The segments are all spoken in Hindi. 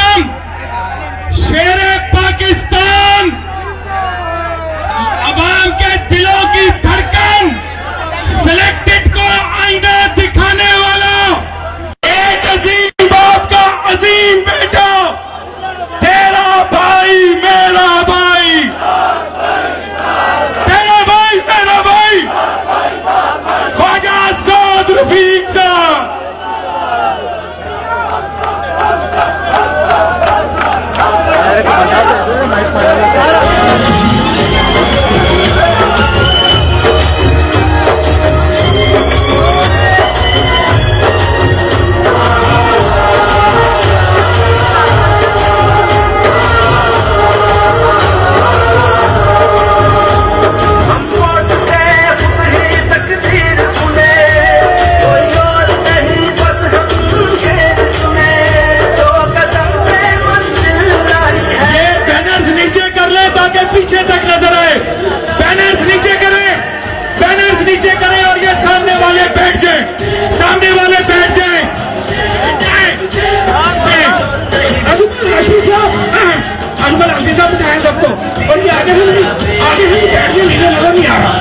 नाम शेर पाकिस्तान, अवाम के दिलों की धड़कन, सिलेक्टेड को आईना दिखाने वाला, एक अजीम बाप का अजीम बेटा, तेरा भाई मेरा भाई, तेरा भाई मेरा भाई, ख्वाजा साद रफीक साहब। पीछे तक नजर आए, बैनर्स नीचे करें, बैनर्स नीचे करें और ये सामने वाले बैठ जाएं, सामने वाले बैठ जाएं। अजमल हफीज साहब बताएं सबको, और ये आगे से बैठ के लीडर नजर नहीं आ रहा।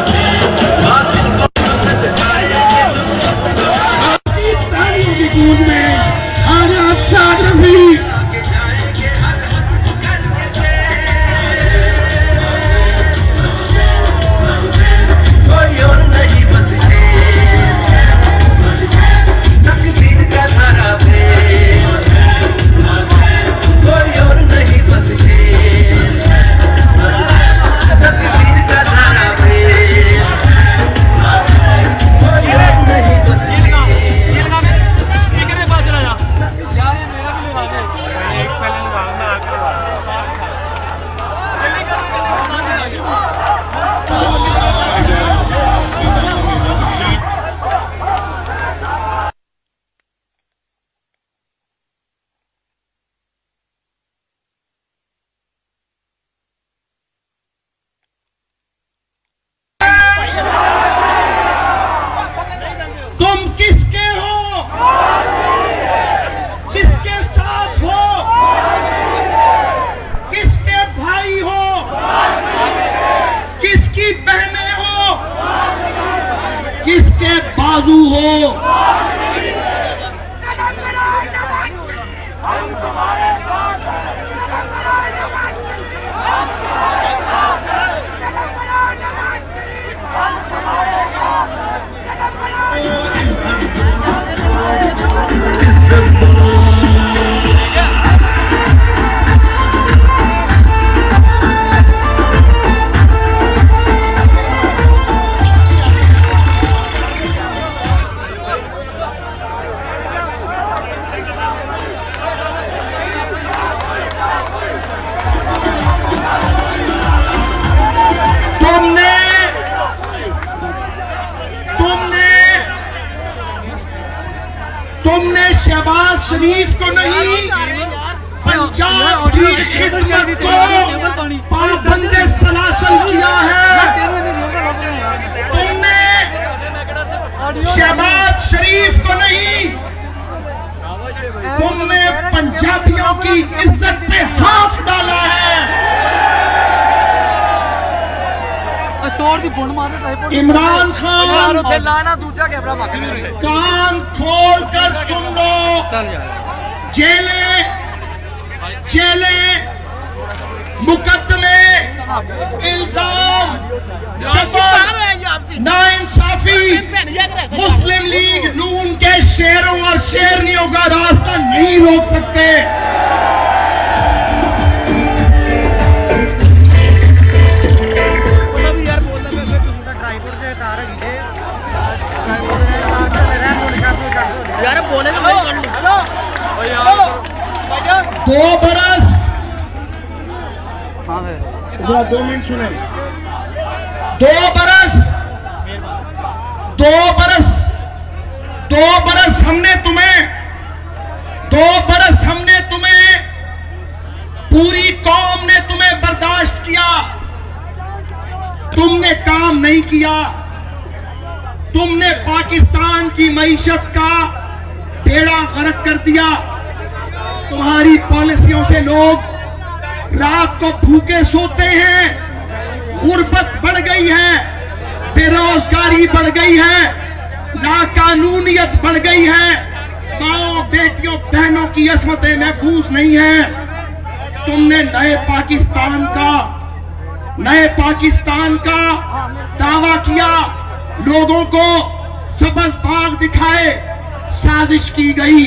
तालियों की गूंज में ख्वाजा साद रफीक, तुम किसके हो, किसके साथ हो, किसके भाई हो, किसकी बहनें हो, किसके बाजू हो। तुमने शहबाज शरीफ को नहीं, पंजाब की खिदमत को पाबंदे सलासल किया है। तुमने शहबाज शरीफ को नहीं, तुमने पंजाबियों की इज्जत पे हाथ डाला है। इमरान खान, कान खोल कर सुन लो, जेलें, मुकदमे, इल्जाम, नाइंसाफी, मुस्लिम लीग नून के शेरों और शेरनियों का रास्ता नहीं रोक सकते। यार बोले ना 2 बरस, 2 मिनट सुने, 2 बरस हमने तुम्हें, पूरी कौम ने तुम्हें बर्दाश्त किया, तुमने काम नहीं किया। तुमने पाकिस्तान की मईशत का बेड़ा गर्क कर दिया। तुम्हारी पॉलिसियों से लोग रात को भूखे सोते हैं, गुर्बत बढ़ गई है, बेरोजगारी बढ़ गई है, लाकानूनियत बढ़ गई है, माओ बेटियों बहनों की असमतें महफूज नहीं है। तुमने नए पाकिस्तान का दावा किया, लोगों को सबज बाग दिखाए, साजिश की गई।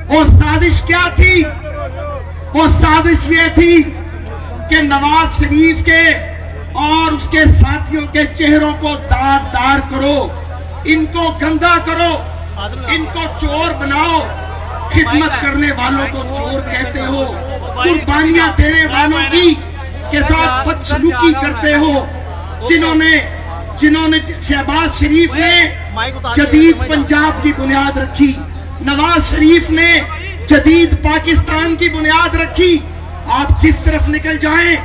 वो साजिश क्या थी? वो साजिश ये थी कि नवाज शरीफ के और उसके साथियों के चेहरों को दाग करो, इनको गंदा करो, इनको चोर बनाओ। खिदमत करने वालों को चोर कहते हो, कुर्बानियां देने वालों की के साथ बदसलूकी करते हो। जिन्होंने शहबाज शरीफ ने जदीद पंजाब की बुनियाद रखी, नवाज शरीफ ने जदीद पाकिस्तान की बुनियाद रखी। आप जिस तरफ निकल जाएं,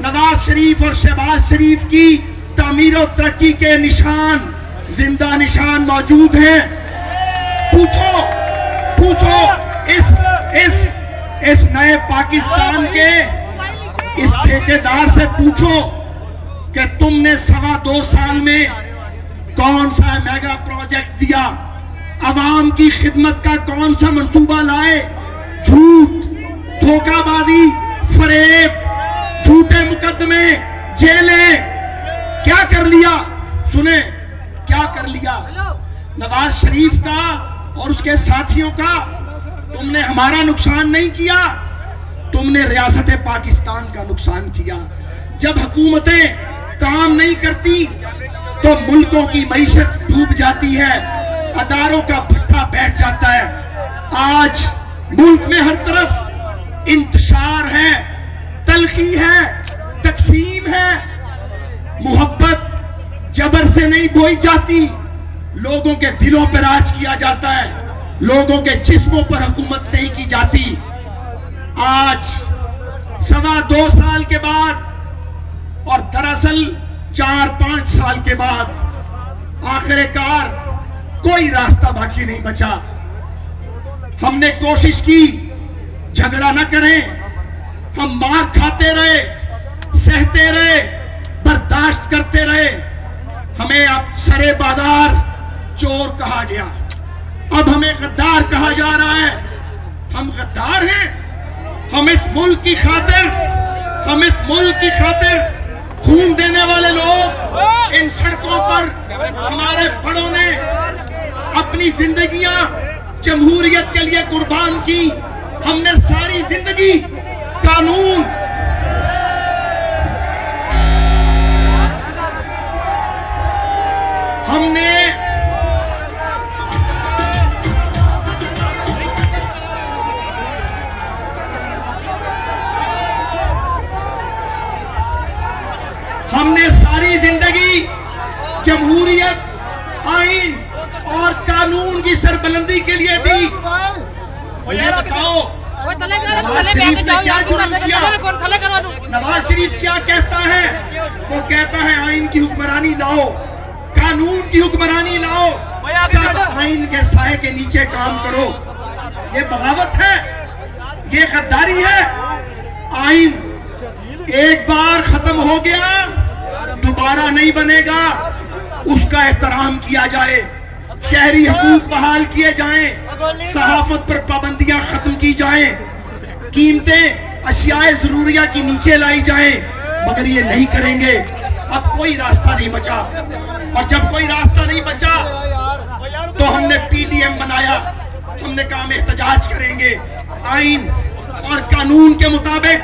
नवाज शरीफ और शहबाज शरीफ की तामीर और तरक्की के निशान, जिंदा निशान मौजूद हैं। पूछो इस नए पाकिस्तान के इस ठेकेदार से पूछो कि तुमने 2.25 साल में कौन सा मेगा प्रोजेक्ट दिया, अवाम की खिदमत का कौन सा मंसूबा लाए। झूठ, धोखाबाजी, फरेब, झूठे मुकदमे, जेलें, क्या कर लिया? सुने, क्या कर लिया? नवाज शरीफ का और उसके साथियों का तुमने हमारा नुकसान नहीं किया, तुमने रियासत पाकिस्तान का नुकसान किया। जब हुकूमतें काम नहीं करती तो मुल्कों की मईशत डूब जाती है, अदारों का भट्टा बैठ जाता है। आज मुल्क में हर तरफ इंतशार है, तलखी है, तकसीम है। मोहब्बत जबर से नहीं बोई जाती, लोगों के दिलों पर राज किया जाता है, लोगों के जिस्मों पर हुकूमत नहीं की जाती। आज 2.25 साल के बाद और दरअसल 4-5 साल के बाद आखिरकार कोई रास्ता बाकी नहीं बचा। हमने कोशिश की झगड़ा न करें, हम मार खाते रहे, सहते रहे, बर्दाश्त करते रहे। हमें अब सरे बाजार चोर कहा गया, अब हमें गद्दार कहा जा रहा है। हम गद्दार हैं? हम इस मुल्क की खातिर खून देने वाले लोग, इन सड़कों पर हमारे बड़ों ने अपनी जिंदगियां जमहूरियत के लिए कुर्बान की। हमने सारी जिंदगी कानून हमने सारी जिंदगी जमहूरियत, आइन और कानून की सरबलंदी के लिए दी। मुझे बताओ, नवाज शरीफ ने क्या जुर्म किया? नवाज शरीफ क्या कहता है? वो कहता है आइन की हुक्मरानी लाओ, कानून की हुक्मरानी लाओ, सब आइन के साए के नीचे काम करो। ये बगावत है, ये गद्दारी है। आइन एक बार खत्म हो गया, दोबारा नहीं बनेगा, उसका एहतराम किया जाए, शहरी हकूक बहाल किए जाएं, सहाफत पर पाबंदियां खत्म की जाएं, कीमतें अशियाए जरूरिया की नीचे लाई जाएं, मगर ये नहीं करेंगे। अब कोई रास्ता नहीं बचा, और जब कोई रास्ता नहीं बचा तो हमने पीडीएम बनाया। हमने कहा हम एहतजाज करेंगे आइन और कानून के मुताबिक।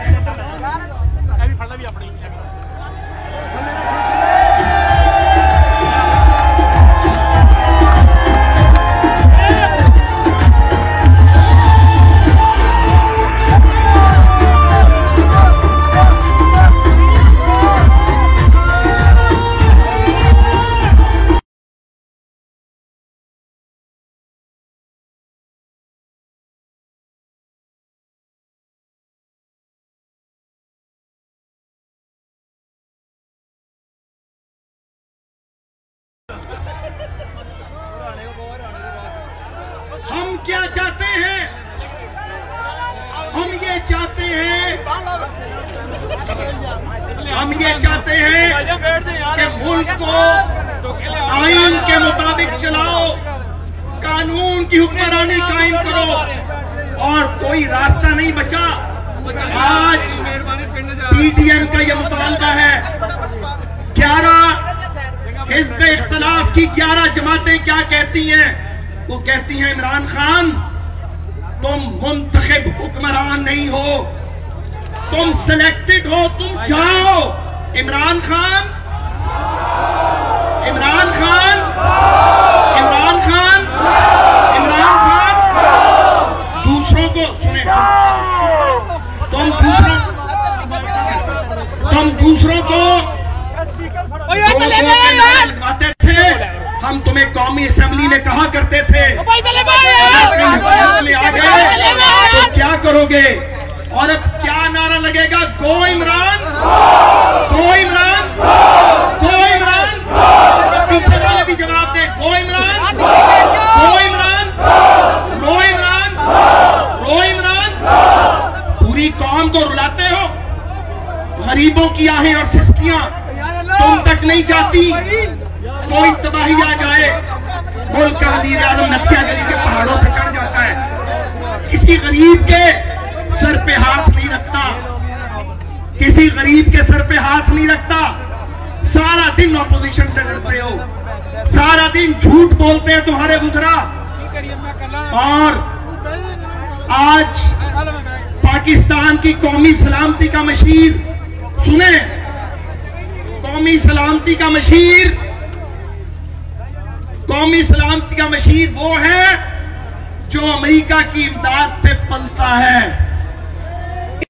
हम क्या चाहते हैं? ये चाहते हैं कि मुल्क को आइन के मुताबिक चलाओ, कानून की हुक्मरानी कायम करो, और कोई रास्ता नहीं बचा। आज पीटीएम का यह मुतालबा है। 11 हिज़्ब इख्तिलाफ की 11 जमातें क्या कहती हैं? वो कहती हैं इमरान खान तुम मुंतखब हुक्मरान नहीं हो, तुम सिलेक्टेड हो, तुम जाओ। इमरान खान दूसरों को सुने, तुम दूसरों को लगवाते थे। हम तुम्हें कौमी असेंबली में कहा करते थे, में आ गए तो क्या करोगे? और अब क्या नारा लगेगा? गो इमरान, गो इमरान, गो इमरान। पीछे वाले भी जवाब दे, गो इमरान, गो इमरान, रो इमरान, रो इमरान। पूरी कौम को रुलाते हो। गरीबों की आहें और सिसकियां तुम तक नहीं जाती। कोई तबाही आ जाए, मुल्क का वज़ीर आज़म नक्शा गली के पहाड़ों पर चढ़ जाता है, किसी गरीब के सर पे हाथ नहीं रखता, किसी गरीब के सर पे हाथ नहीं रखता। सारा दिन ऑपोजिशन से लड़ते हो, सारा दिन झूठ बोलते हैं तुम्हारे बुधरा। और आज पाकिस्तान की कौमी सलामती का मशीर सुने, कौमी सलामती का मशीर वो है जो अमेरिका की इमदाद पे पलता है।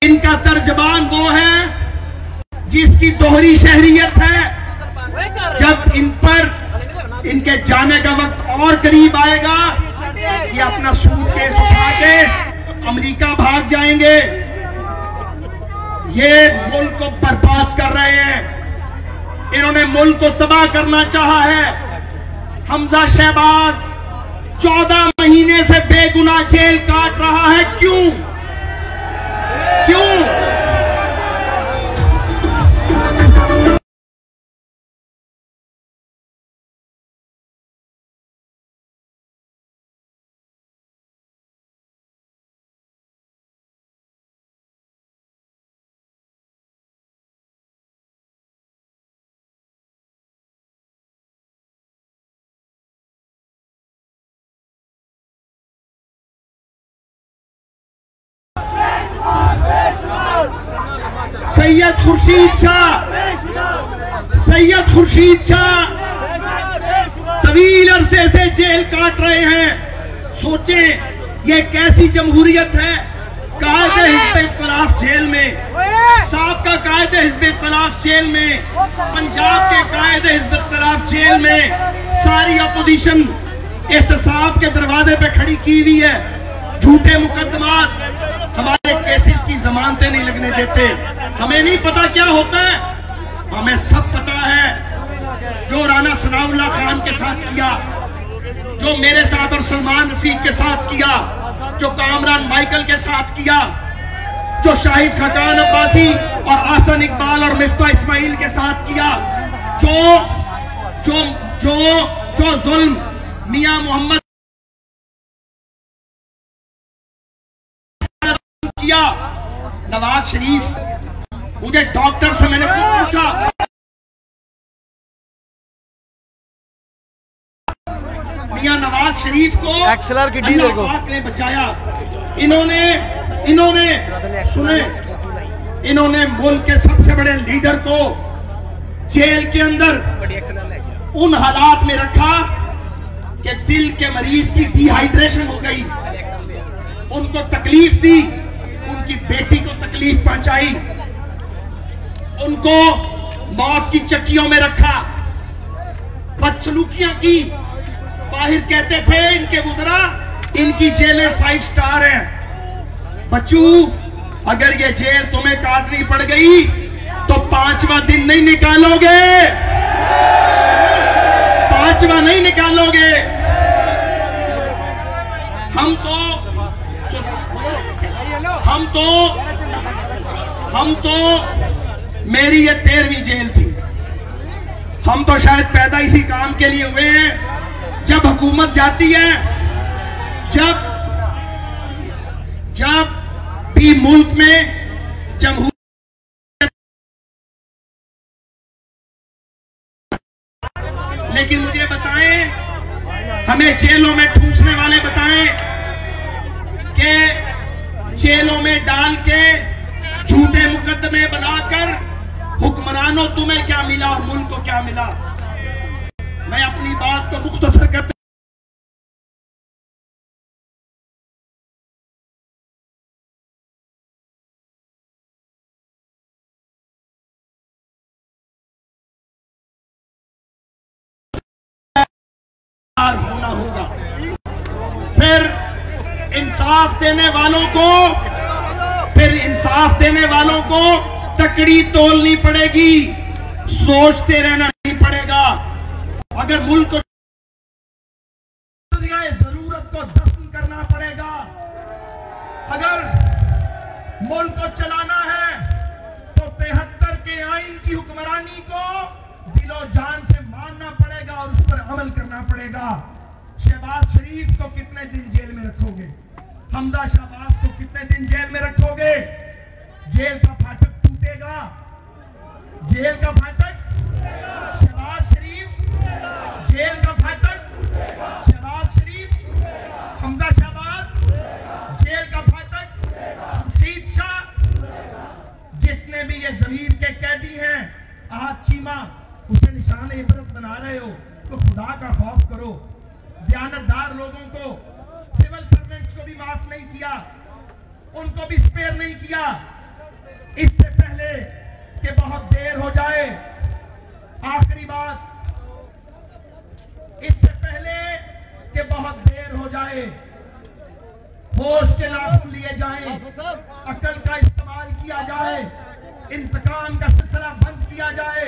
इनका तर्जबान वो है जिसकी दोहरी शहरियत है। जब इन पर इनके जाने का वक्त और करीब आएगा, ये अपना सूटकेस उठा के अमेरिका भाग जाएंगे। ये मुल्क को बर्बाद कर रहे हैं, इन्होंने मुल्क को तबाह करना चाहा है। हमजा शहबाज 14 महीने से बेगुनाह जेल काट रहा है। क्यों? सैयद खुर्शीद शाह तवील अरसे से जेल काट रहे हैं। सोचें ये कैसी जमहूरियत है। कायदे हिज़्ब इख्तिलाफ जेल में, साबका कायदे हिज़्ब इख्तिलाफ जेल में, पंजाब के कायदे हिज़्ब इख्तिलाफ जेल में, सारी अपोजिशन एहतसाब के दरवाजे पे खड़ी की हुई है। झूठे मुकदमात, हमारे केसेस की जमानतें नहीं लगने देते। हमें नहीं पता क्या होता है, हमें सब पता है। जो राना सनाउल्लाह खान के साथ किया, जो मेरे साथ और सलमान रफीक के साथ किया, जो कामरान माइकल के साथ किया, जो शाहिद खकान अब्बासी और आसन इकबाल और मिफ्ता इस्माइल के साथ किया, जो जुल्म मियां मोहम्मद किया। नवाज शरीफ, मुझे डॉक्टर से मैंने पूछा, मियां नवाज शरीफ को एक्सएलआर की डीलर को ने बचाया। इन्होंने मुल्क के सबसे बड़े लीडर को जेल के अंदर उन हालात में रखा कि दिल के मरीज की डिहाइड्रेशन हो गई, उनको तकलीफ दी, उनकी बेटी को तकलीफ पहुंचाई, उनको मौत की चक्कियों में रखा, बदसलूकियां की। बाहर कहते थे इनके गुजरा, इनकी जेलें 5 स्टार हैं। बच्चू, अगर ये जेल तुम्हें काटनी पड़ गई तो 5वां दिन नहीं निकालोगे, 5वां नहीं निकालोगे। हम तो मेरी ये 13वीं जेल थी। हम तो शायद पैदा इसी काम के लिए हुए हैं। जब हुकूमत जाती है, जब भी मुल्क में जमहूर, लेकिन मुझे बताएं, हमें जेलों में ठूंसने वाले बताएं कि जेलों में डाल के झूठे मुकदमे बनाकर हुक्मरानों तुम्हें क्या मिला और मुल्क को क्या मिला। मैं अपनी बात को मुख्तसर करते होना होगा। फिर इंसाफ देने वालों को तकड़ी तोलनी पड़ेगी, सोचते रहना नहीं पड़ेगा। अगर मुल्क को जरूरत को दफन करना पड़ेगा, अगर मुल्क को चलाना है तो 73 के आइन की हुक्मरानी को दिलो जान से मानना पड़ेगा और उस पर अमल करना पड़ेगा। शहबाज शरीफ को कितने दिन जेल में रखोगे? हमजा शहबाज को कितने दिन जेल में रखोगे? जेल का फाटक टूटेगा, जेल का फाटक। शहबाज शरीफ, जेल का फाटक। शहबाज शरीफ, हमजा शहबाज, जेल का फाटक। खुर्शीद शाह, जितने भी ये जमीर के कैदी हैं, आज चीमा उसे निशान इबरत बना रहे हो तो खुदा का खौफ करो। दयानतदार लोगों को, सिविल सर्वेंट्स को भी माफ नहीं किया, उनको भी स्पेयर नहीं किया। इससे पहले कि बहुत देर हो जाए, आखिरी बात, इससे पहले कि बहुत देर हो जाए, होश के लाखों लिए जाएं, अकल का इस्तेमाल किया जाए, इंतकाम का सिलसिला बंद किया जाए,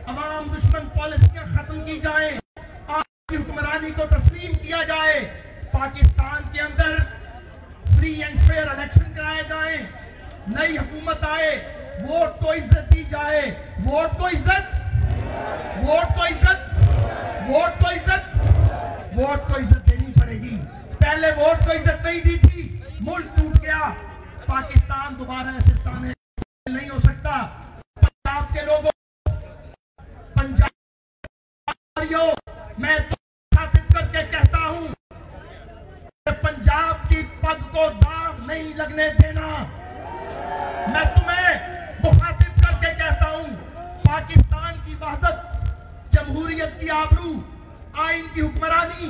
अवाम दुश्मन पॉलिसियां खत्म की जाए, आपकी हुक्मरानी को तस्लीम किया जाए, पाकिस्तान के अंदर फ्री एंड फेयर इलेक्शन कराए जाए, नई हुकूमत आए, वोट को इज्जत दी जाए। वोट को इज्जत, वोट को इज्जत, वोट को इज्जत, वोट को इज्जत देनी पड़ेगी। पहले वोट को इज्जत नहीं दी थी, मुल्क टूट गया। पाकिस्तान दोबारा ऐसे सामने नहीं हो सकता। पंजाब के लोगों, पंजाब, मैं तो स्थापित करके कहता हूं, पंजाब की पग को दाग नहीं लगने देना। मैं तुम्हें मुखातिब करके कहता हूं, पाकिस्तान की वहदत, जमहूरियत की आबरू, आइन की हुक्मरानी,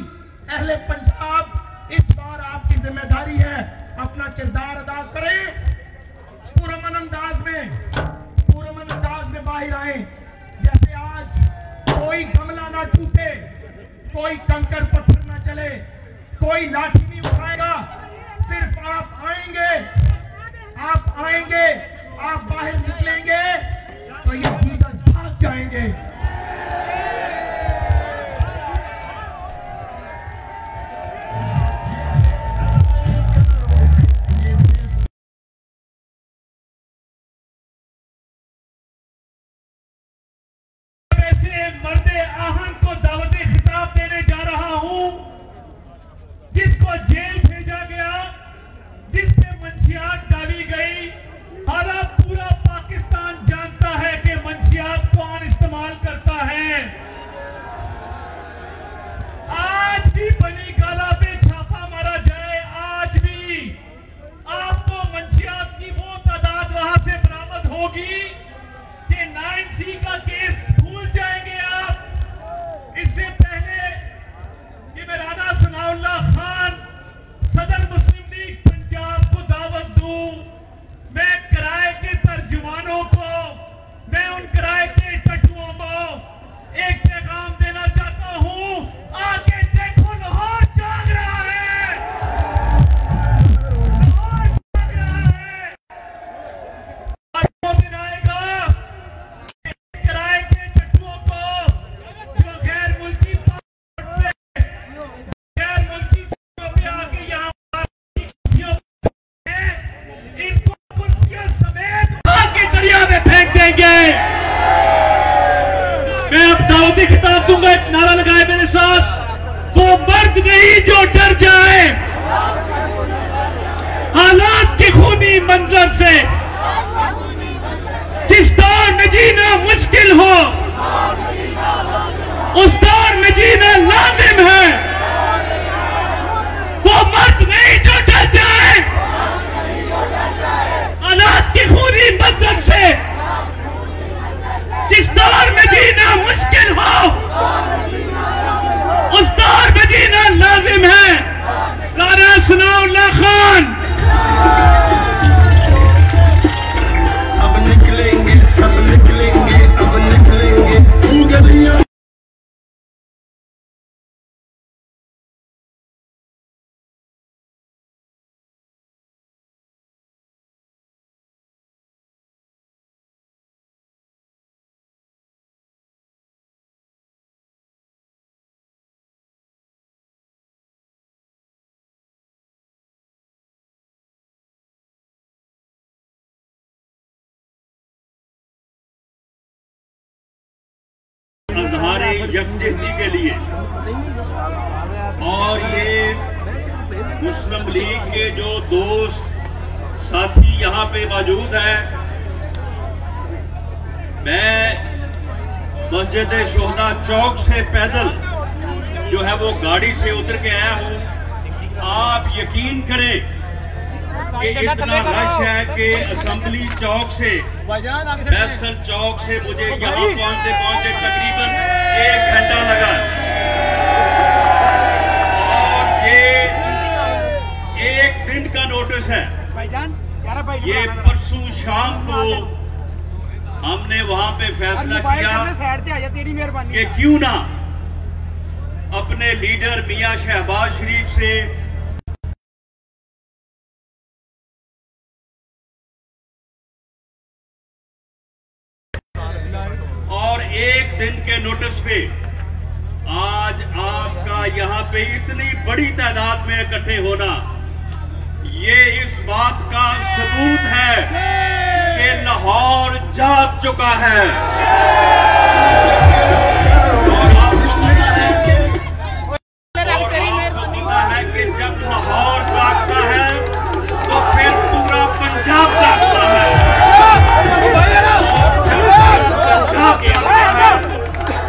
अहले पंजाब, इस बार आपकी जिम्मेदारी है, अपना किरदार अदा करें। पुरअमन अंदाज में बाहर आए। जैसे आज कोई गमला ना टूटे, कोई कंकड़ पत्थर ना चले, कोई लाठी नहीं उठाएगा। सिर्फ आप आएंगे, आप बाहर निकलेंगे तो ये दीगर भाग जाएंगे। मर्दे आहन को दावत खिताब देने जा रहा हूं, जिसको जेल भेजा गया, जिस पे मंशियात डाली गई। हालांकि पूरा पाकिस्तान जानता है कि मंशियात कौन इस्तेमाल करता है। आज भी बनी काला पे छापा मारा जाए, आज भी आपको मंशियात की वो तादाद वहां से बरामद होगी कि 9C का केस भूल जाएंगे आप। भी खिताब दूंगा, एक नारा लगाए मेरे साथ, वो मर्द नहीं जो डर जाए हालात के खूनी मंजर से, जिस दौर में जीना मुश्किल हो उस दौर में जीना लाजिम है। वो मर्द नहीं जो डर जाए हालात की खूनी मंजर से, जिस दौर में जीना मुश्किल हो उस दौर में जीना लाजिम है। गाना सुनाओ अल्लाह खान। अब निकलेंगे, सब निकलेंगे, अब निकलेंगे गलियां। अजहारी यकजहती के लिए और ये मुस्लिम लीग के जो दोस्त साथी यहाँ पे मौजूद हैं, मैं मस्जिद शोहदा चौक से पैदल जो है वो गाड़ी से उतर के आया हूँ। आप यकीन करें कि इतना रश है कि असेंबली चौक से, फैसल चौक से मुझे यहाँ पहुंचते पहुंचते तकरीबन 1 घंटा लगा। और ये 1 दिन का नोटिस है। ये परसों शाम को हमने वहां पे फैसला किया कि क्यों ना अपने लीडर मियां शहबाज शरीफ से और 1 दिन के नोटिस पे आज आपका यहाँ पे इतनी बड़ी तादाद में इकट्ठे होना, ये इस बात का सबूत है कि लाहौर जाग चुका है। और आपको पता है कि जब लाहौर जागता है तो फिर पूरा पंजाब जागता है,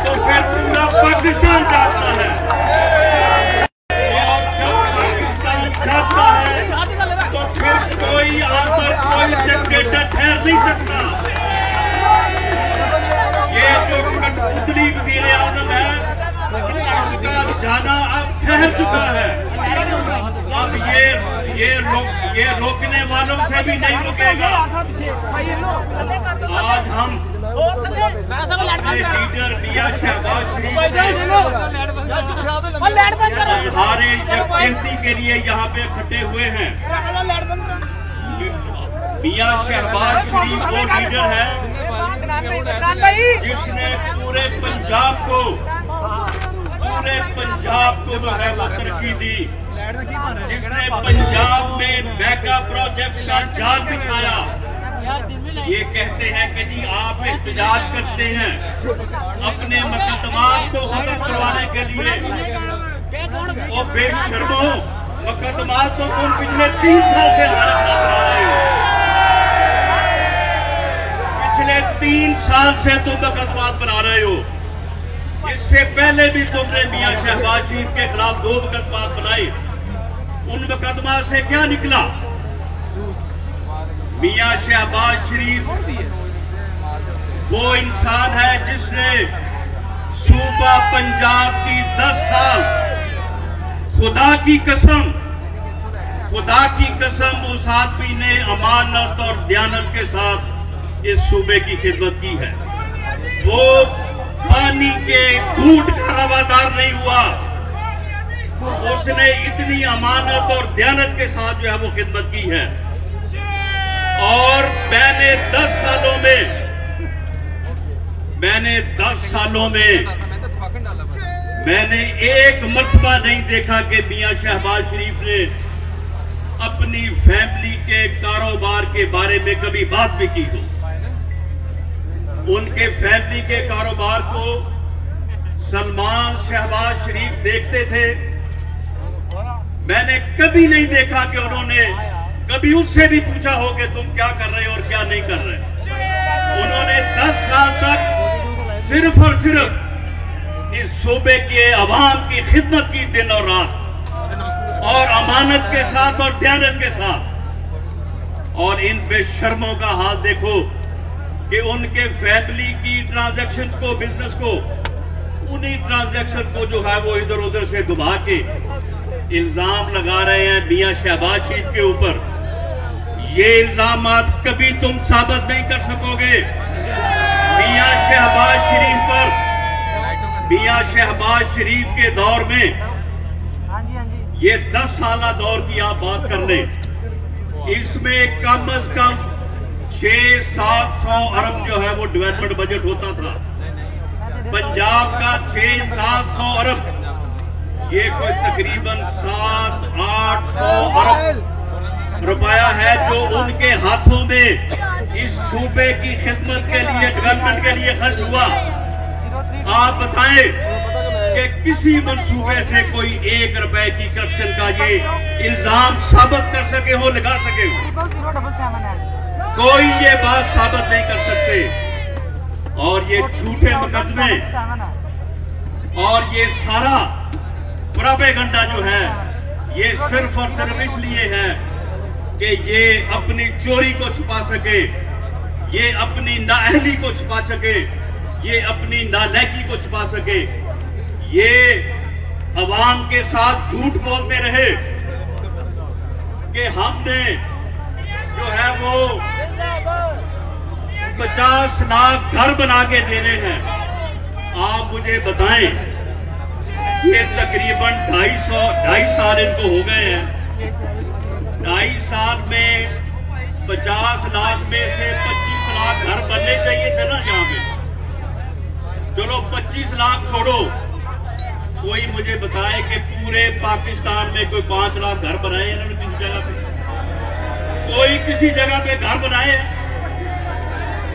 तो फिर पूरा पाकिस्तान जागता है। और जब पाकिस्तान जागता है तो फिर कोई आकर कोई डिक्टेटर ठहर नहीं सकता। ये जो कठपुतली वजीर आजम है, इसका जाना अब ठहर चुका है। अब ये रोकने वालों से भी नहीं रुकेगा। आज हम अपने लीडर मियां शहबाज शरीफ अजहारे यकजहती के लिए यहाँ पे इकट्ठे हुए हैं। मियां शहबाज शरीफ वो लीडर है जिसने पूरे पंजाब को जो है वो तरक्की दी, जिसने पंजाब में मेगा प्रोजेक्ट का जाल बिछाया। ये कहते हैं कि जी आप एहतजाज करते हैं अपने मुकदमात को खत्म करवाने के लिए। वो बेशर्मो, मुकदमात तो तुम पिछले 3 साल से हमारे खिलाफ लड़ा रहे हो। पिछले 3 साल से तुम मुकदमात बना रहे हो। इससे पहले भी तुमने मियां शहबाज शरीफ के खिलाफ 2 मुकदमात बनाए। उन मुकदमा से क्या निकला? मियां शहबाज शरीफ वो इंसान है जिसने सूबा पंजाब की 10 साल खुदा की कसम उस आदमी ने अमानत और दयानत के साथ इस सूबे की खिदमत की है। वो पानी के घूंट का रवादार नहीं हुआ। उसने इतनी अमानत और दयानत के साथ जो है वो खिदमत की है। और मैंने 10 सालों में मैंने एक मर्तबा नहीं देखा कि मियां शहबाज शरीफ ने अपनी फैमिली के कारोबार के बारे में कभी बात भी की हो। उनके फैमिली के कारोबार को सलमान शहबाज शरीफ देखते थे, मैंने कभी नहीं देखा कि उन्होंने कभी उससे भी पूछा हो कि तुम क्या कर रहे हो और क्या नहीं कर रहे। उन्होंने 10 साल तक सिर्फ और सिर्फ इस सूबे के अवाम की खिदमत की, दिन और रात, और अमानत के साथ और दयानत के साथ। और इन बेशर्मों का हाल देखो कि उनके फैमिली की ट्रांजैक्शंस को, बिजनेस को, उन्हीं ट्रांजैक्शन को जो है वो इधर उधर से घुमा के इल्जाम लगा रहे हैं मियां शहबाज शरीफ के ऊपर। ये इल्जामात कभी तुम साबित नहीं कर सकोगे। मियां शहबाज शरीफ के दौर में, ये 10 साल दौर की आप बात कर ले, इसमें कम से कम 600-700 अरब जो है वो डेवलपमेंट बजट होता था। पंजाब का 600-700 अरब, ये कोई तकरीबन 700-800 अरब रुपया है जो उनके हाथों में इस सूबे की खिदमत के लिए, डेवलपमेंट के लिए खर्च हुआ। आप बताएं कि किसी मंसूबे से कोई 1 रुपए की करप्शन का ये इल्जाम साबित कर सके हो, लगा सके हो? कोई ये बात साबित नहीं कर सकते। और ये झूठे मुकदमे और ये सारा प्रोपेगेंडा जो है, ये सिर्फ और सिर्फ इसलिए है कि ये अपनी चोरी को छुपा सके, ये अपनी नाअहली को छुपा सके, ये अपनी नालायकी को छुपा सके। ये अवाम के साथ झूठ बोलते रहे कि हमने जो है वो 50 लाख घर बना के देने हैं। आप मुझे बताएं, ये तकरीबन 2.5 साल इनको हो गए हैं। 2.5 साल में 50 लाख में से 25 लाख घर बनने चाहिए थे ना यहाँ पे। चलो 25 लाख छोड़ो, कोई मुझे बताए कि पूरे पाकिस्तान में कोई 5 लाख घर बनाए इन्होंने किसी जगह पे? कोई किसी जगह पे घर बनाए?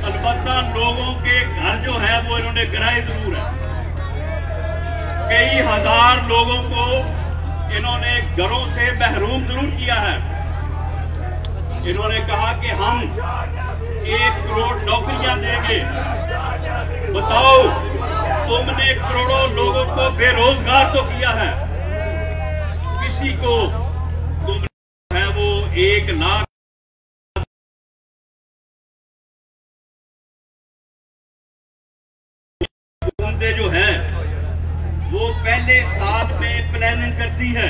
अलबत्ता लोगों के घर जो है वो इन्होंने गिराए जरूर है। कई हजार लोगों को इन्होंने घरों से महरूम जरूर किया है। इन्होंने कहा कि हम 1 करोड़ नौकरियां देंगे। बताओ, तुमने करोड़ों लोगों को बेरोजगार तो किया है, किसी को तुमने है वो 1 लाख जो है वो पहले साल में प्लानिंग करती है,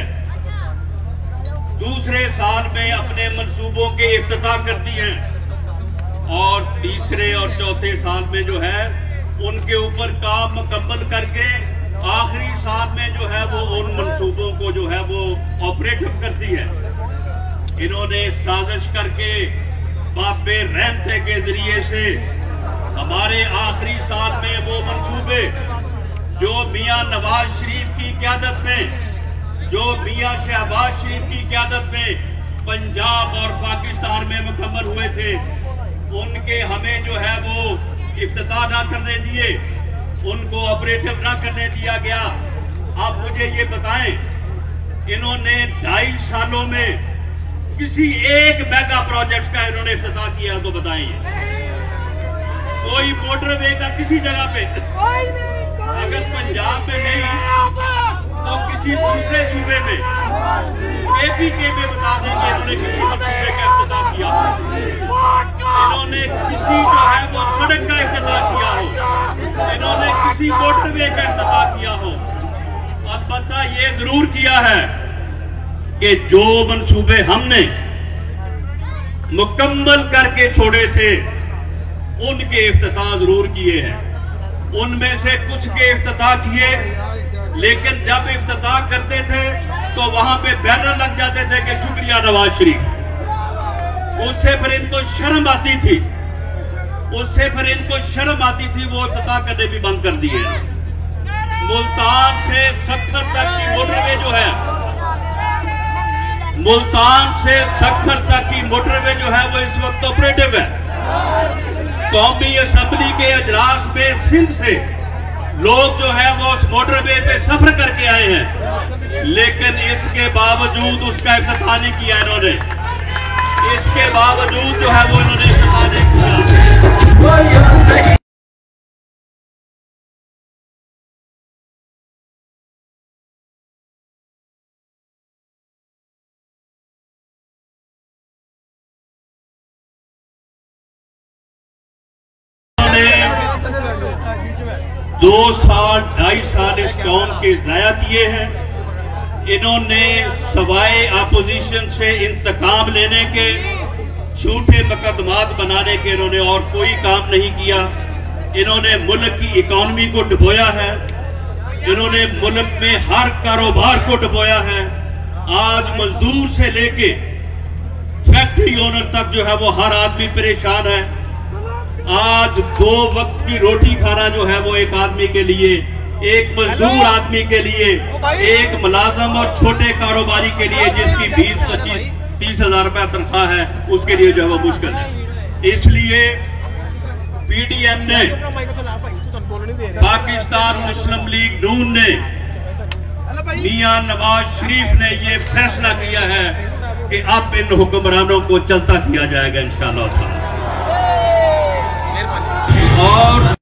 दूसरे साल में अपने मंसूबों के इफ्तिताह करती है, और तीसरे और चौथे साल में जो है उनके ऊपर काम मुकम्मल करके आखिरी साल में जो है वो उन मंसूबों को जो है वो ऑपरेटिव करती है। इन्होंने साजिश करके बाबे रहमते के जरिए से हमारे आखिरी साल में वो मंसूबे जो मियां नवाज शरीफ की क़यादत में, जो मियां शहबाज शरीफ की क़यादत में पंजाब और पाकिस्तान में मुकम्मल हुए थे, उनके हमें जो है वो इफ्तिताह ना करने दिए, उनको ऑपरेटिव ना करने दिया गया। आप मुझे ये बताएं, इन्होंने 2.5 सालों में किसी एक मेगा प्रोजेक्ट का इन्होंने इफ्तिताह किया तो बताएं। कोई मोटरवे का किसी जगह पे, अगर पंजाब में नहीं तो किसी दूसरे सूबे में, APK में बता देंगे इन्होंने किसी मंसूबे का इफ्तिताह किया हो, इन्होंने किसी जो है वो सड़क का इफ्तिताह किया हो, इन्होंने किसी मोटरवे का इफ्तिताह किया हो। अलबत्ता ये जरूर किया है कि जो मंसूबे हमने मुकम्मल करके छोड़े थे उनके इफ्तिताह जरूर किए हैं। उनमें से कुछ के इफ्तिताह किए, लेकिन जब इफ्तिताह करते थे तो वहां पे बैनर लग जाते थे कि शुक्रिया नवाज शरीफ। उससे फिर इनको शर्म आती थी, उससे फिर इनको शर्म आती थी, वो इफ्तिताह करने भी बंद कर दिए। मुल्तान से सक्खर तक की मोटरवे जो है, मुल्तान से सक्खर तक की मोटरवे जो है वो इस वक्त ऑपरेटिव है। कौमी असेंबली के अजलास में सिंध से लोग जो है वो उस मोटरवे पे सफर करके आए हैं, लेकिन इसके बावजूद उसका इफ्तिताह नहीं किया इन्होंने। इसके बावजूद जो है वो इन्होंने इफ्तिताह नहीं किया। दो साल 2.5 साल इस कौम के जाया किए हैं। इन्होंने सवाए अपोजिशन से इंतकाम लेने के, झूठे मुकदमात बनाने के इन्होंने और कोई काम नहीं किया। इन्होंने मुल्क की इकॉनमी को डुबोया है, इन्होंने मुल्क में हर कारोबार को डुबोया है। आज मजदूर से लेके फैक्ट्री ओनर तक जो है वो हर आदमी परेशान है। आज 2 वक्त की रोटी खाना जो है वो एक आदमी के लिए, एक मजदूर आदमी के लिए, एक मुलाजम और छोटे कारोबारी के लिए जिसकी 20, 25, 30 हजार रुपया तनख्वाह है, उसके लिए जो है वो मुश्किल है। इसलिए पीडीएम ने, पाकिस्तान मुस्लिम लीग नून ने, मियां नवाज शरीफ ने ये फैसला किया है कि अब इन हुक्मरानों को चलता किया जाएगा इंशाअल्लाह। और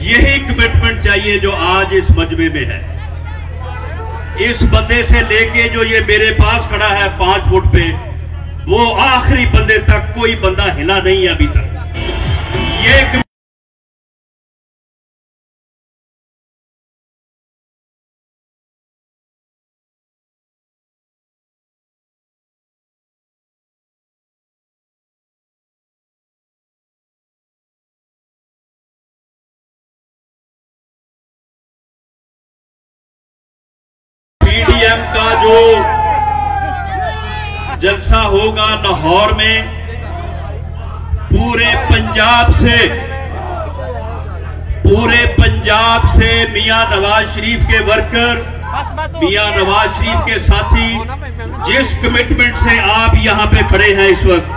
यही कमिटमेंट चाहिए जो आज इस मजमे में है। इस बंदे से लेके जो ये मेरे पास खड़ा है 5 फुट पे, वो आखिरी बंदे तक कोई बंदा हिला नहीं है अभी तक। ये पीडीएम का जो जलसा होगा लाहौर में, पूरे पंजाब से मियां नवाज शरीफ के वर्कर, मियां नवाज शरीफ के साथी, जिस कमिटमेंट से आप यहां पे खड़े हैं इस वक्त,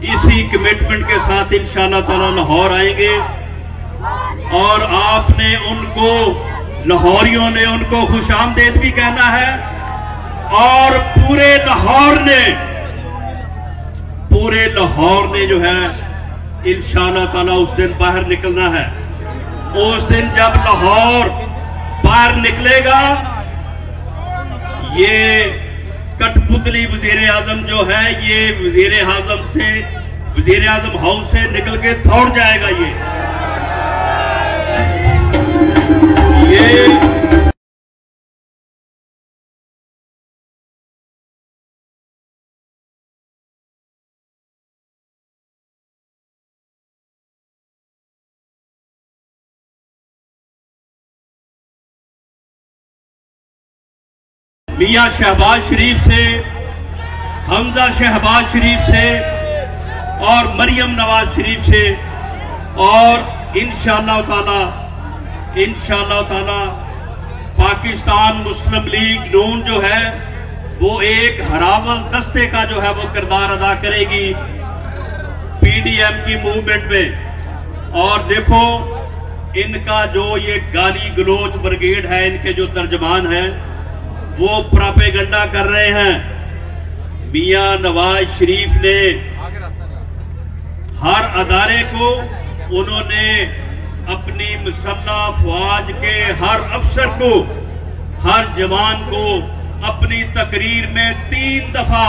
इसी कमिटमेंट के साथ इंशाअल्लाह ताला लाहौर आएंगे। और आपने उनको, लाहौरियों ने उनको खुशामदीद भी कहना है, और पूरे लाहौर ने जो है इंशाअल्लाह ताला उस दिन बाहर निकलना है। उस दिन जब लाहौर बाहर निकलेगा, ये कठपुतली वजीर आजम जो है, ये वजीर आजम हाउस से निकल के दौड़ जाएगा। ये मियां शहबाज शरीफ से, हमजा शहबाज शरीफ से और मरियम नवाज शरीफ से, और इंशाअल्लाह ताला पाकिस्तान मुस्लिम लीग नून जो है वो एक हरावल दस्ते का जो है वो किरदार अदा करेगी पीडीएम की मूवमेंट में। और देखो, इनका जो ये गाली गलोच ब्रिगेड है, इनके जो तर्जमान है, वो प्रोपेगेंडा कर रहे हैं। मियां नवाज शरीफ ने हर अदारे को, उन्होंने अपनी मुसल्लह फौज के हर अफसर को, हर जवान को अपनी तकरीर में 3 दफा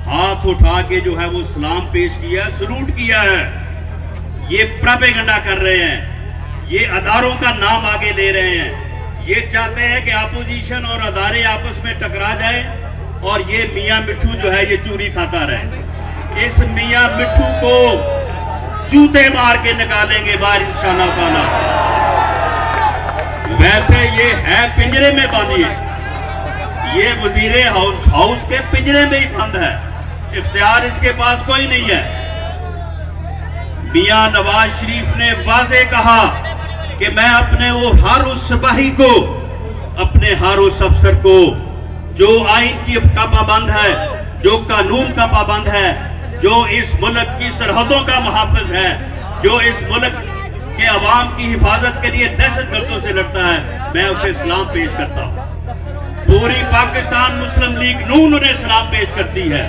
हाथ उठा के जो है वो सलाम पेश किया, सलूट किया है। ये प्रोपेगेंडा कर रहे हैं, ये अदारों का नाम आगे ले रहे हैं। ये चाहते हैं कि अपोजिशन और अदारे आपस में टकरा जाए और ये मियां मिट्ठू जो है ये चूरी खाता रहे। इस मियां मिट्ठू को जूते मार के निकालेंगे बाहर इंशाअल्लाह ताला। वैसे ये है पिंजरे में बांधिए, ये वजीरे हाउस के पिंजरे में ही बंद है, इख्तियार इसके पास कोई नहीं है। मियां नवाज शरीफ ने वाज़े कहा कि मैं अपने वो हर उस सिपाही को, अपने हर उस अफसर को जो आइन का पाबंद है, जो कानून का पाबंद है, जो इस मुल्क की सरहदों का मुहाफिज है, जो इस मुल्क के अवाम की हिफाजत के लिए दहशतगर्दों से लड़ता है, मैं उसे सलाम पेश करता हूं। पूरी पाकिस्तान मुस्लिम लीग नून उन्हें सलाम पेश करती है।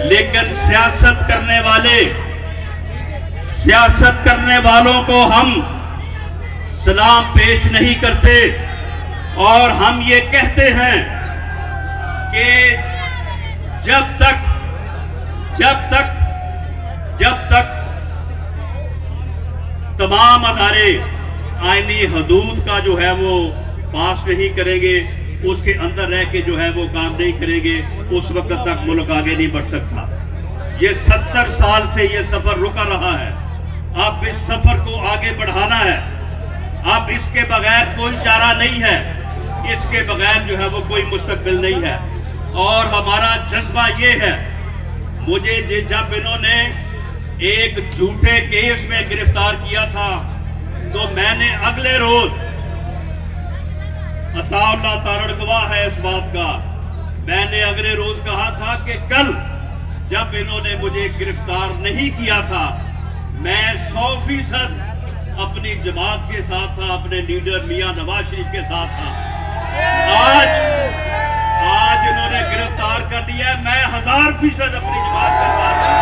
लेकिन सियासत करने वालों को हम सलाम पेश नहीं करते और हम ये कहते हैं कि जब तक तमाम अदारे आईनी हदूद का जो है वो पास नहीं करेंगे, उसके अंदर रह के जो है वो काम नहीं करेंगे, उस वक्त तक मुल्क आगे नहीं बढ़ सकता। ये 70 साल से ये सफर रुका रहा है, अब इस सफर को आगे बढ़ाना है। अब इसके बगैर कोई चारा नहीं है, इसके बगैर जो है वो कोई मुस्तकबिल नहीं है। और हमारा जज्बा ये है, मुझे जब इन्होंने एक झूठे केस में गिरफ्तार किया था तो मैंने अगले रोज, अताउल्लाह तारड़ गवाह है इस बात का, मैंने अगले रोज कहा था कि कल जब इन्होंने मुझे गिरफ्तार नहीं किया था मैं 100% अपनी जमात के साथ था, अपने लीडर मियां नवाज शरीफ के साथ था। आज इन्होंने गिरफ्तार कर लिया, मैं 1000% अपनी जमात के साथ था,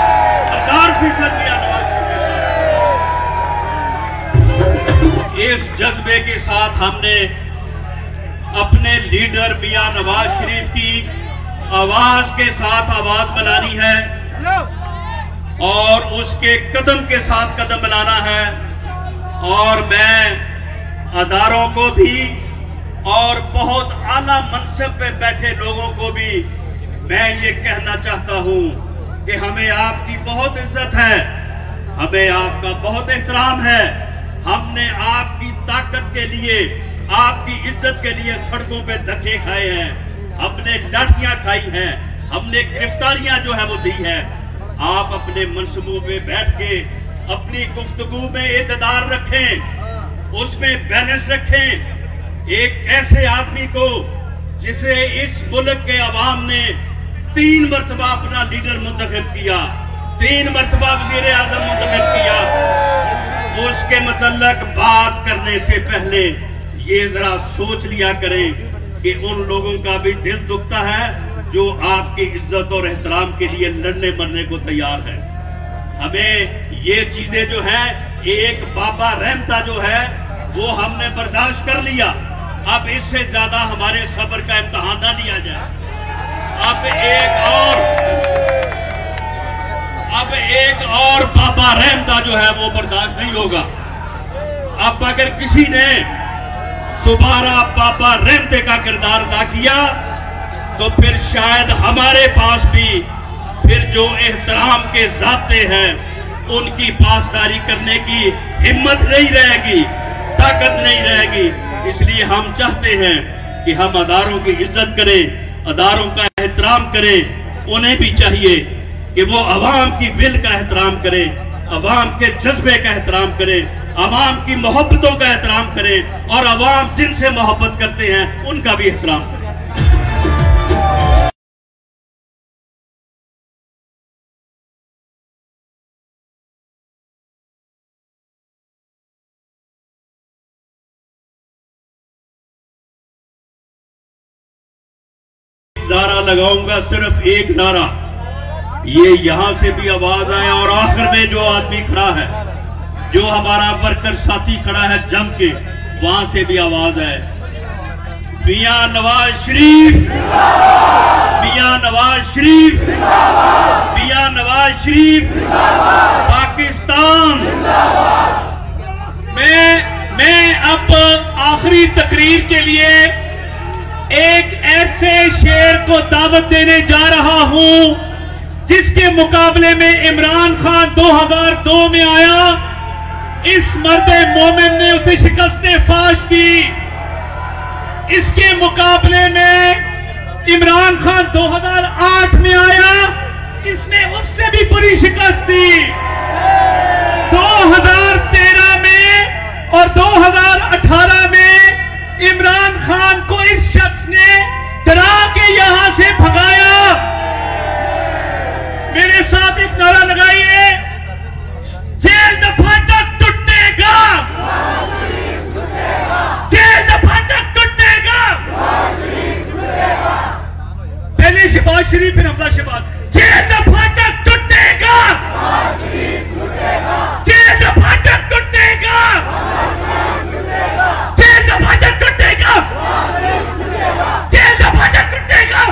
1000% मियां नवाज शरीफ के साथ। इस जज्बे के साथ हमने अपने लीडर मियां नवाज शरीफ की आवाज के साथ आवाज बनानी है और उसके कदम के साथ कदम मिलाना है। और मैं अदारों को भी और बहुत आला मनसब पे बैठे लोगों को भी मैं ये कहना चाहता हूं कि हमें आपकी बहुत इज्जत है, हमें आपका बहुत एहतराम है। हमने आपकी ताकत के लिए, आपकी इज्जत के लिए सड़कों पे धक्के खाए हैं, हमने लाठियां खाई हैं, हमने गिरफ्तारियां जो है वो दी है। आप अपने मनसूबों पे बैठ के अपनी गुफ्तगू में इतदार रखें, उसमें बैलेंस रखें। एक ऐसे आदमी को जिसे इस मुल्क के अवाम ने 3 मरतबा अपना लीडर मुंतखब किया, 3 मरतबा वज़ीर आज़म मुंतखब किया, उसके मुतल्लक बात करने से पहले ये जरा सोच लिया करें कि उन लोगों का भी दिल दुखता है जो आपकी इज्जत और एहतराम के लिए लड़ने मरने को तैयार है। हमें ये चीजें जो है, एक बाबा रहमता जो है वो हमने बर्दाश्त कर लिया, अब इससे ज्यादा हमारे सब्र का इम्तहान ना लिया जाए। अब एक और बाबा रहमता जो है वो बर्दाश्त नहीं होगा। अब अगर किसी ने दोबारा बाबा रहमते का किरदार अदा किया तो फिर शायद हमारे पास भी फिर जो एहतराम के ज़ाब्ते हैं उनकी पासदारी करने की हिम्मत नहीं रहेगी, ताकत नहीं रहेगी। इसलिए हम चाहते हैं कि हम अदारों की इज्जत करें, अदारों का एहतराम करें। उन्हें भी चाहिए कि वो अवाम की विल का एहतराम करें, अवाम के जज्बे का एहतराम करें, अवाम की मोहब्बतों का एहतराम करें और अवाम जिनसे मोहब्बत करते हैं उनका भी एहतराम करें। नारा लगाऊंगा, सिर्फ एक नारा, ये यहां से भी आवाज आए और आखिर में जो आदमी खड़ा है, जो हमारा वर्कर साथी खड़ा है जम के, वहां से भी आवाज आए, मियां नवाज शरीफ, मियां नवाज शरीफ, मियां नवाज शरीफ, पाकिस्तान। मैं अब आखिरी तकरीर के लिए एक ऐसे शेर को दावत देने जा रहा हूं जिसके मुकाबले में इमरान खान 2002 में आया, इस मर्द मोमिन ने उसे शिकस्त फाश दी। इसके मुकाबले में इमरान खान 2008 में आया, इसने उससे भी बुरी शिकस्त दी। 2013 में और 2018 में इमरान खान को इस शख्स ने डरा के यहां से भगाया। मेरे साथ एक नारा लगाइए, जेल द फाटक टूटेगा, जेल द फाटक टूटेगा। पहले शहबाज शरीफ फिर हमजा शहबाज। जेल द फाटक टूटेगा, जेल द फाटक टूटेगा, जेल द फाटक टूटेगा, जेल द फाटक टूटेगा,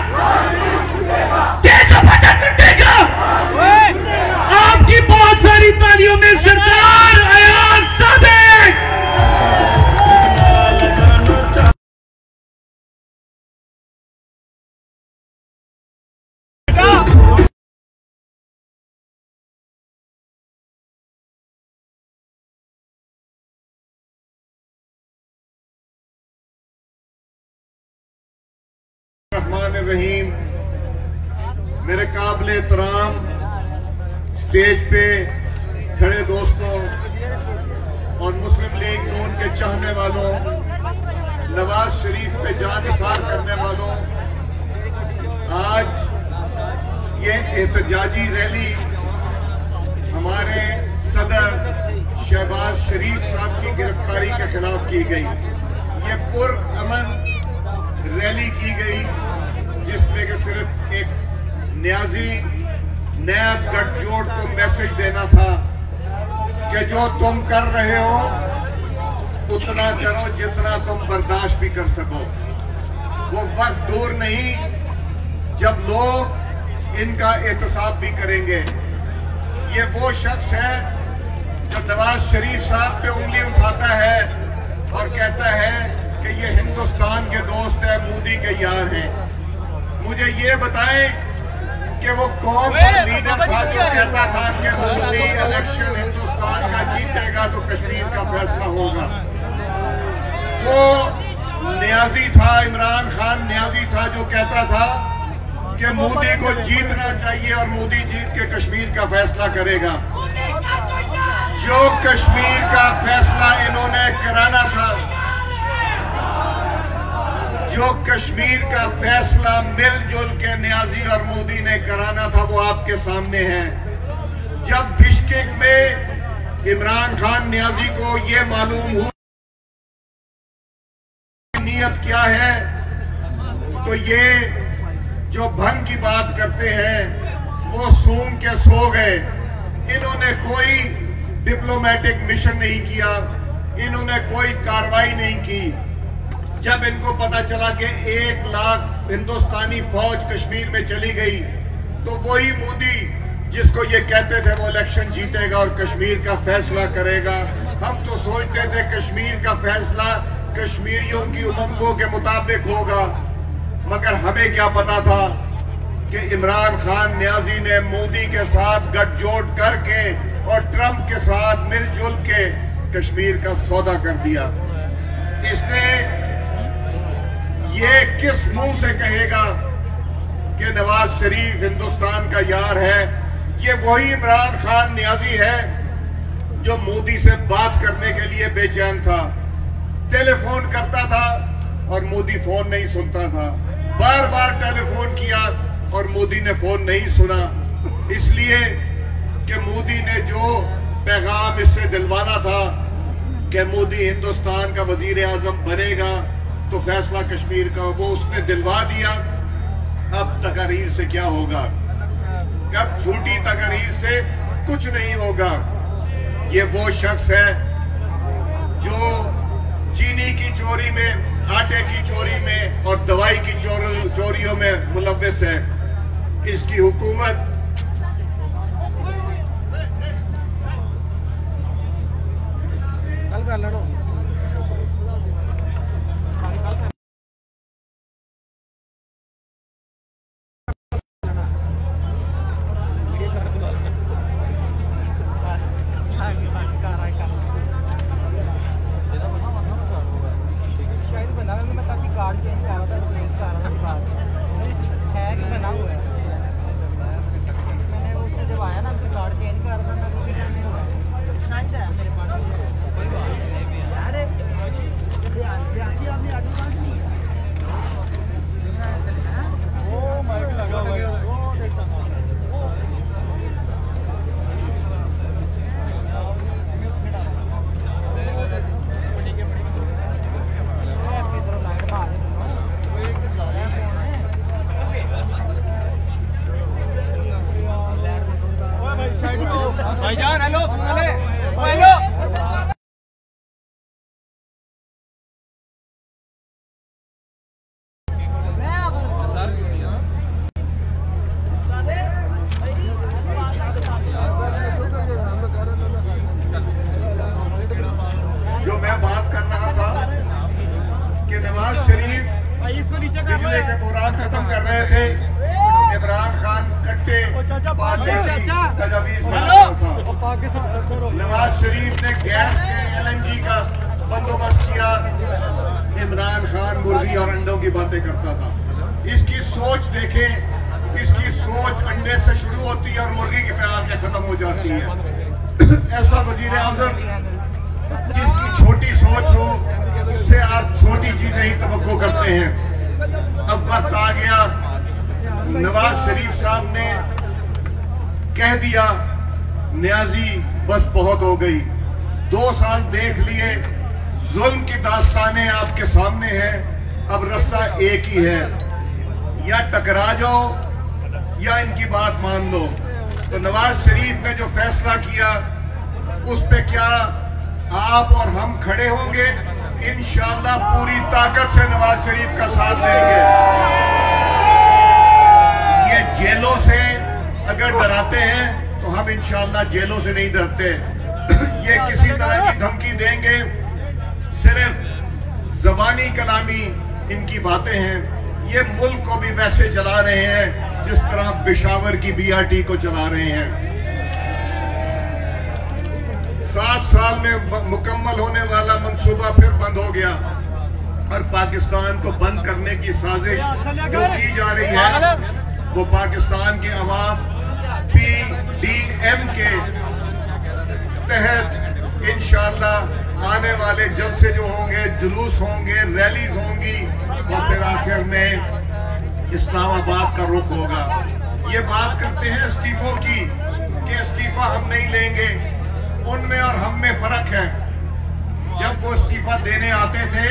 जेल द फाटक टूटेगा। आपकी बहुत सारी तालियों में सरदार अयाज सादिक। रहमान रहीम, मेरे काबिल एहतराम स्टेज पे खड़े दोस्तों और मुस्लिम लीग नून के चाहने वालों, नवाज शरीफ पे जान निसार करने वालों, आज ये एहतजाजी रैली हमारे सदर शहबाज शरीफ साहब की गिरफ्तारी के खिलाफ की गई। ये पुरअमन रैली की गई जिसमें कि सिर्फ एक न्याजी नैब गठजोड़ को मैसेज देना था कि जो तुम कर रहे हो उतना करो जितना तुम बर्दाश्त भी कर सको। वो वक्त दूर नहीं जब लोग इनका एहतसाब भी करेंगे। ये वो शख्स है जो नवाज शरीफ साहब पे उंगली उठाता है और कहता है कि ये हिंदुस्तान के दोस्त है, मोदी के यार हैं। मुझे ये बताएं कि वो कौन सा लीडर था जो कहता था कि मोदी इलेक्शन हिंदुस्तान का जीतेगा तो कश्मीर का फैसला होगा। वो न्याजी था, इमरान खान न्याजी था जो कहता था कि मोदी को जीतना चाहिए और मोदी जीत के कश्मीर का फैसला करेगा। जो कश्मीर का फैसला इन्होंने कराना था, जो कश्मीर का फैसला मिलजुल के न्याजी और मोदी ने कराना था, वो आपके सामने है। जब बिश्केक में इमरान खान न्याजी को ये मालूम हुआ नीयत क्या है, तो ये जो भंग की बात करते हैं वो सूंघ के सो गए। इन्होंने कोई डिप्लोमेटिक मिशन नहीं किया, इन्होंने कोई कार्रवाई नहीं की। जब इनको पता चला कि 1 लाख हिंदुस्तानी फौज कश्मीर में चली गई, तो वही मोदी जिसको ये कहते थे वो इलेक्शन जीतेगा और कश्मीर का फैसला करेगा। हम तो सोचते थे कश्मीर का फैसला कश्मीरियों की उमंगों के मुताबिक होगा, मगर हमें क्या पता था कि इमरान खान न्याजी ने मोदी के साथ गठजोड़ करके और ट्रंप के साथ मिलजुल के कश्मीर का सौदा कर दिया। इसने ये किस मुंह से कहेगा कि नवाज शरीफ हिंदुस्तान का यार है? ये वही इमरान खान न्याजी है जो मोदी से बात करने के लिए बेचैन था, टेलीफोन करता था और मोदी फोन नहीं सुनता था। बार बार टेलीफोन किया और मोदी ने फोन नहीं सुना, इसलिए कि मोदी ने जो पैगाम इससे दिलवाना था कि मोदी हिंदुस्तान का वजीर आजम बनेगा तो फैसला कश्मीर का, वो उसने दिलवा दिया। अब तकरीर से क्या होगा? अब झूठी तकरीर से कुछ नहीं होगा। ये वो शख्स है जो चीनी की चोरी में, आटे की चोरी में और दवाई की चोरियों में मुलव्विस है। इसकी हुकूमत भाईजान हेलो हेलो जो मैं बात कर रहा था कि नवाज शरीफ बिजली के प्रोग्राम खत्म कर रहे थे, इमरान खान कट्टे पार्टी की तजवीज बना रहा था। नवाज शरीफ ने गैस के LNG का बंदोबस्त किया, इमरान खान मुर्गी और अंडों की बातें करता था। इसकी सोच देखें, इसकी सोच अंडे से शुरू होती है और मुर्गी के पे आके खत्म हो जाती है। ऐसा वजीर आजम जिसकी छोटी सोच हो, उससे आप छोटी चीजें ही तवक्को करते हैं। अब वक्त आ गया, नवाज शरीफ साहब ने कह दिया न्याजी बस बहुत हो गई, 2 साल देख लिए, जुल्म की दास्तानें आपके सामने हैं, अब रास्ता एक ही है, या टकरा जाओ या इनकी बात मान लो। तो नवाज शरीफ ने जो फैसला किया उस पे क्या आप और हम खड़े होंगे? इंशाअल्लाह पूरी ताकत से नवाज शरीफ का साथ देंगे। ये जेलों से अगर डराते हैं तो हम इंशाअल्लाह जेलों से नहीं डरते। ये किसी तरह की धमकी देंगे, सिर्फ जबानी कलामी इनकी बातें हैं। ये मुल्क को भी वैसे चला रहे हैं जिस तरह पेशावर की BRT को चला रहे हैं। 7 साल में मुकम्मल होने वाला मंसूबा फिर बंद हो गया और पाकिस्तान को बंद करने की साजिश जो की जा रही है वो पाकिस्तान के अवाम PDM के तहत इंशाअल्लाह आने वाले जलसे जो होंगे, जुलूस होंगे, रैलीज होंगी और फिर आखिर में इस्लामाबाद का रुख होगा। ये बात करते हैं इस्तीफों की कि इस्तीफा हम नहीं लेंगे, उनमें और हम में फर्क है। जब वो इस्तीफा देने आते थे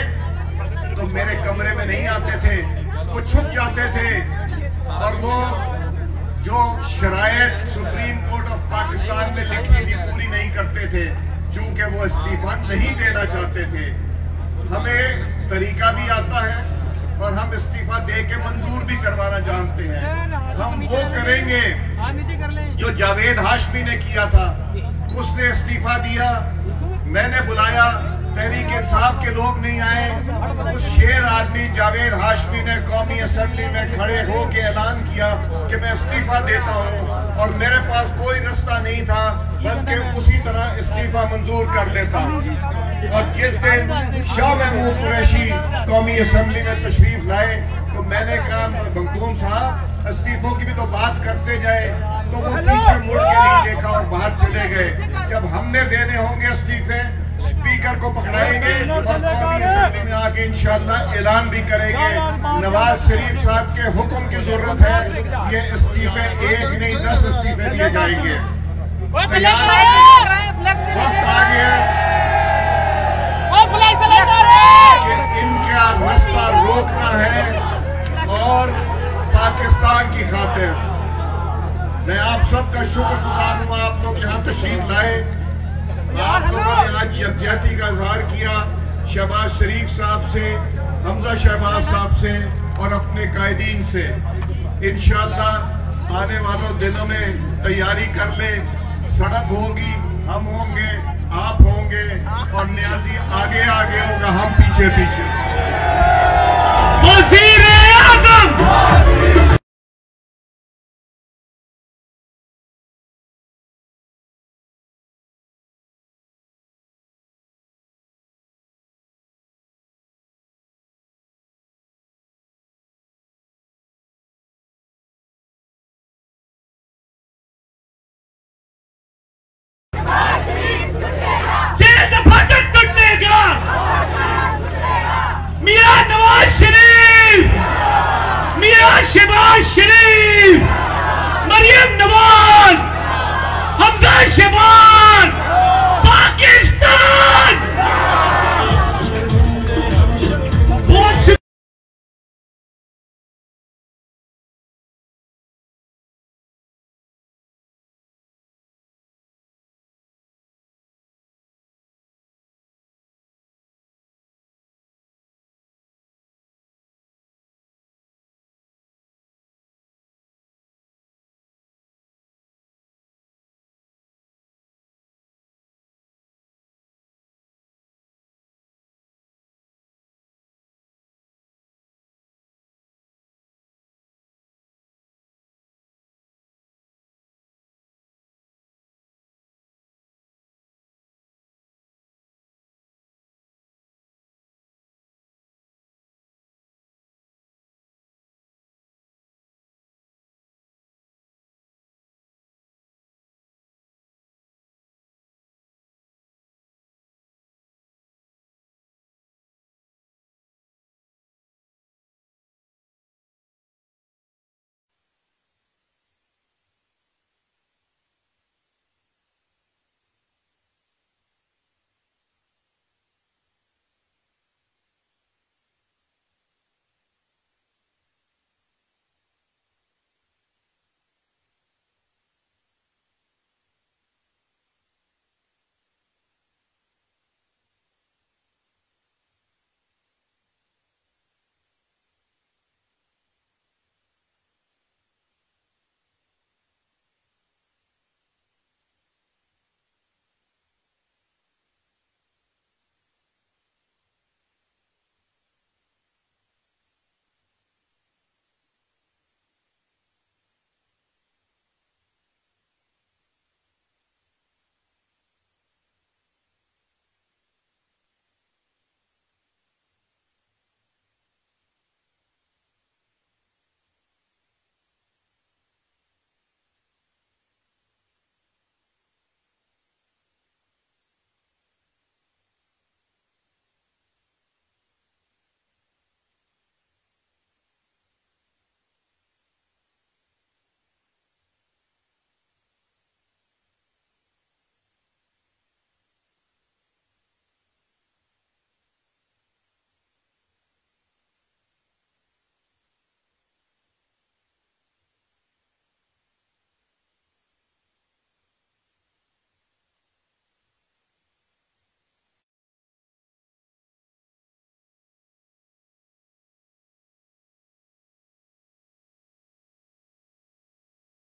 तो मेरे कमरे में नहीं आते थे, वो छुप जाते थे और वो जो शरायत सुप्रीम कोर्ट ऑफ पाकिस्तान में लिखी थी पूरी नहीं करते थे, चूंकि वो इस्तीफा नहीं देना चाहते थे। हमें तरीका भी आता है और हम इस्तीफा दे के मंजूर भी करवाना जानते हैं। हम वो करेंगे जो जावेद हाशमी ने किया था। उसने इस्तीफा दिया, मैंने बुलाया, तहरीक इंसाफ के लोग नहीं आए। उस शेर आदमी जावेद हाशमी ने कौमी असेंबली में खड़े होकर ऐलान किया कि मैं इस्तीफा देता हूं और मेरे पास कोई रास्ता नहीं था बल्कि उसी तरह इस्तीफा मंजूर कर लेता। और जिस दिन शाह महमूद कुरैशी कौमी असेंबली में तशरीफ लाए तो मैंने कहा मखदूम साहब इस्तीफों की भी तो बात करते जाए, तो वो पीछे मुड़ के नहीं देखा और बाहर चले गए। जब हमने देने होंगे इस्तीफे स्पीकर को पकड़ाएंगे और कौमी असेंबली में आके इंशाअल्लाह ऐलान भी करेंगे। नवाज शरीफ साहब के हुक्म की जरूरत है, ये इस्तीफे 1 नहीं 10 इस्तीफे दिए जाएंगे। वक्त आ गया कि इनका रास्ता रोकना है और पाकिस्तान की खातिर। मैं आप सबका शुक्रगुजार हूँ, आप लोग यहाँ तशरीफ लाए, आप लोगों ने आज यकजहती का इजहार किया शहबाज शरीफ साहब से, हमजा शहबाज साहब से और अपने कायदीन से। इंशाअल्लाह आने वालों दिनों में तैयारी कर ले, सड़क होगी, हम होंगे, आप होंगे और न्याजी आगे आगे होगा, हम पीछे पीछे। वज़ीर आज़म शहबाज शरीफ, मरियम नवाज, हमजा शहबाज।